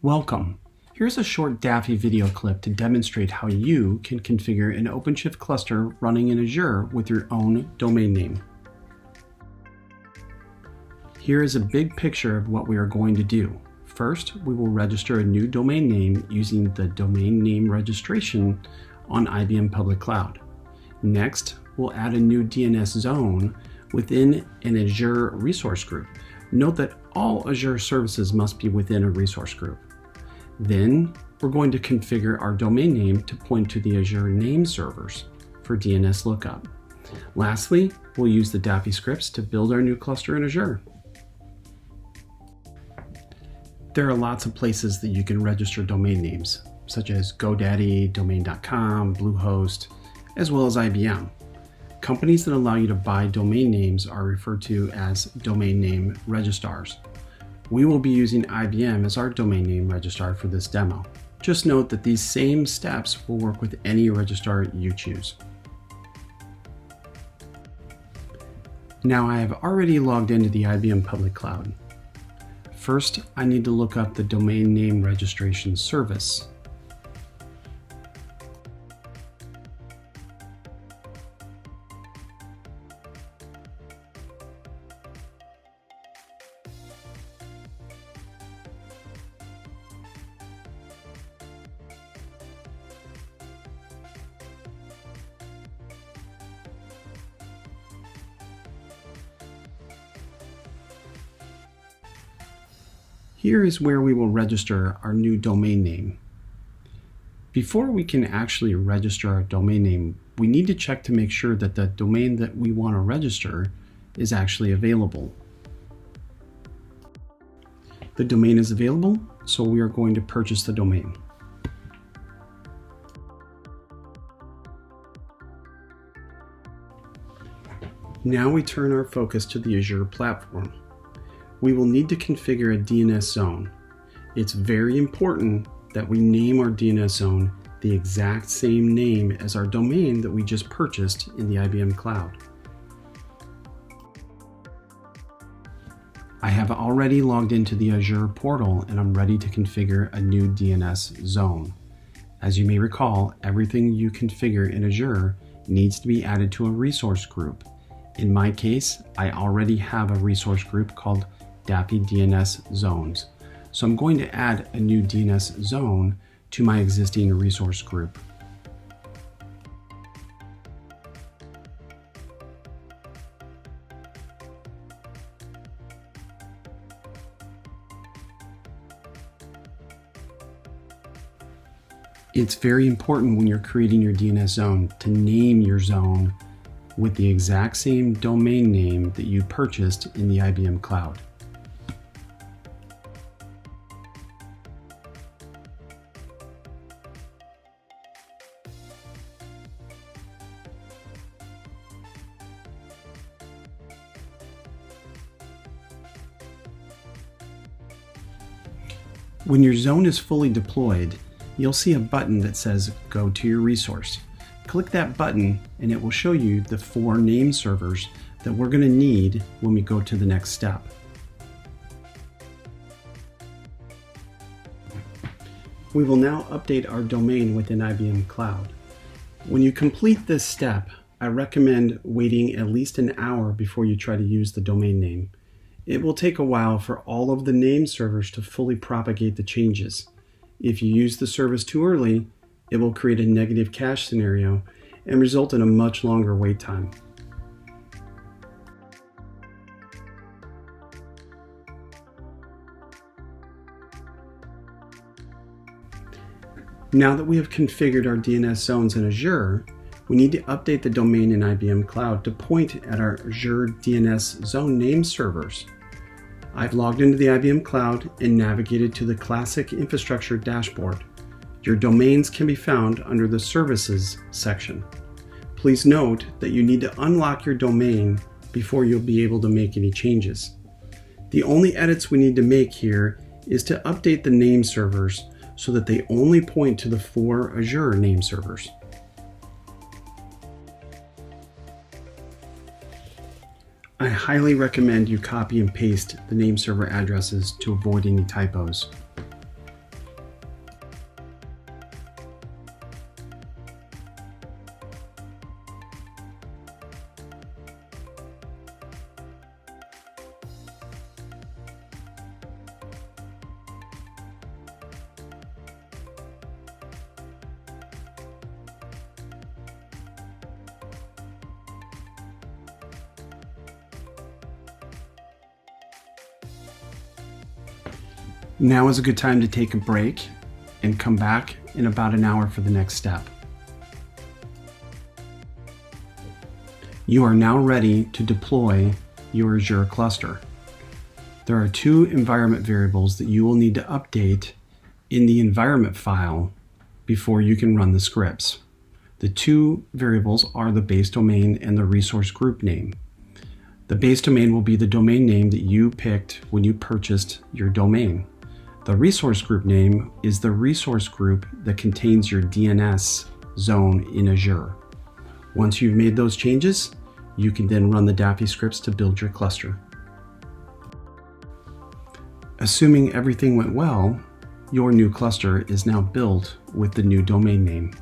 Welcome. Here's a short Daffy video clip to demonstrate how you can configure an OpenShift cluster running in Azure with your own domain name. Here is a big picture of what we are going to do. First, we will register a new domain name using the domain name registration on IBM Public Cloud. Next, we'll add a new DNS zone within an Azure resource group. Note that all Azure services must be within a resource group. Then, we're going to configure our domain name to point to the Azure name servers for DNS lookup. Lastly, we'll use the Daffy scripts to build our new cluster in Azure. There are lots of places that you can register domain names, such as GoDaddy, Domain.com, Bluehost, as well as IBM. Companies that allow you to buy domain names are referred to as domain name registrars. We will be using IBM as our domain name registrar for this demo. Just note that these same steps will work with any registrar you choose. Now I have already logged into the IBM Public Cloud. First, I need to look up the domain name registration service. Here is where we will register our new domain name. Before we can actually register our domain name, we need to check to make sure that the domain that we want to register is actually available. The domain is available, so we are going to purchase the domain. Now we turn our focus to the Azure platform. We will need to configure a DNS zone. It's very important that we name our DNS zone the exact same name as our domain that we just purchased in the IBM Cloud. I have already logged into the Azure portal and I'm ready to configure a new DNS zone. As you may recall, everything you configure in Azure needs to be added to a resource group. In my case, I already have a resource group called Daffy DNS Zones. So I'm going to add a new DNS zone to my existing resource group. It's very important when you're creating your DNS zone to name your zone with the exact same domain name that you purchased in the IBM Cloud. When your zone is fully deployed, you'll see a button that says Go to your resource. Click that button and it will show you the 4 name servers that we're going to need when we go to the next step. We will now update our domain within IBM Cloud. When you complete this step, I recommend waiting at least an hour before you try to use the domain name. It will take a while for all of the name servers to fully propagate the changes. If you use the service too early, it will create a negative cache scenario and result in a much longer wait time. Now that we have configured our DNS zones in Azure, we need to update the domain in IBM Cloud to point at our Azure DNS zone name servers. I've logged into the IBM Cloud and navigated to the Classic Infrastructure dashboard. Your domains can be found under the Services section. Please note that you need to unlock your domain before you'll be able to make any changes. The only edits we need to make here is to update the name servers so that they only point to the 4 Azure name servers. I highly recommend you copy and paste the name server addresses to avoid any typos. Now is a good time to take a break and come back in about an hour for the next step. You are now ready to deploy your Azure cluster. There are two environment variables that you will need to update in the environment file before you can run the scripts. The two variables are the base domain and the resource group name. The base domain will be the domain name that you picked when you purchased your domain. The resource group name is the resource group that contains your DNS zone in Azure. Once you've made those changes, you can then run the Daffy scripts to build your cluster. Assuming everything went well, your new cluster is now built with the new domain name.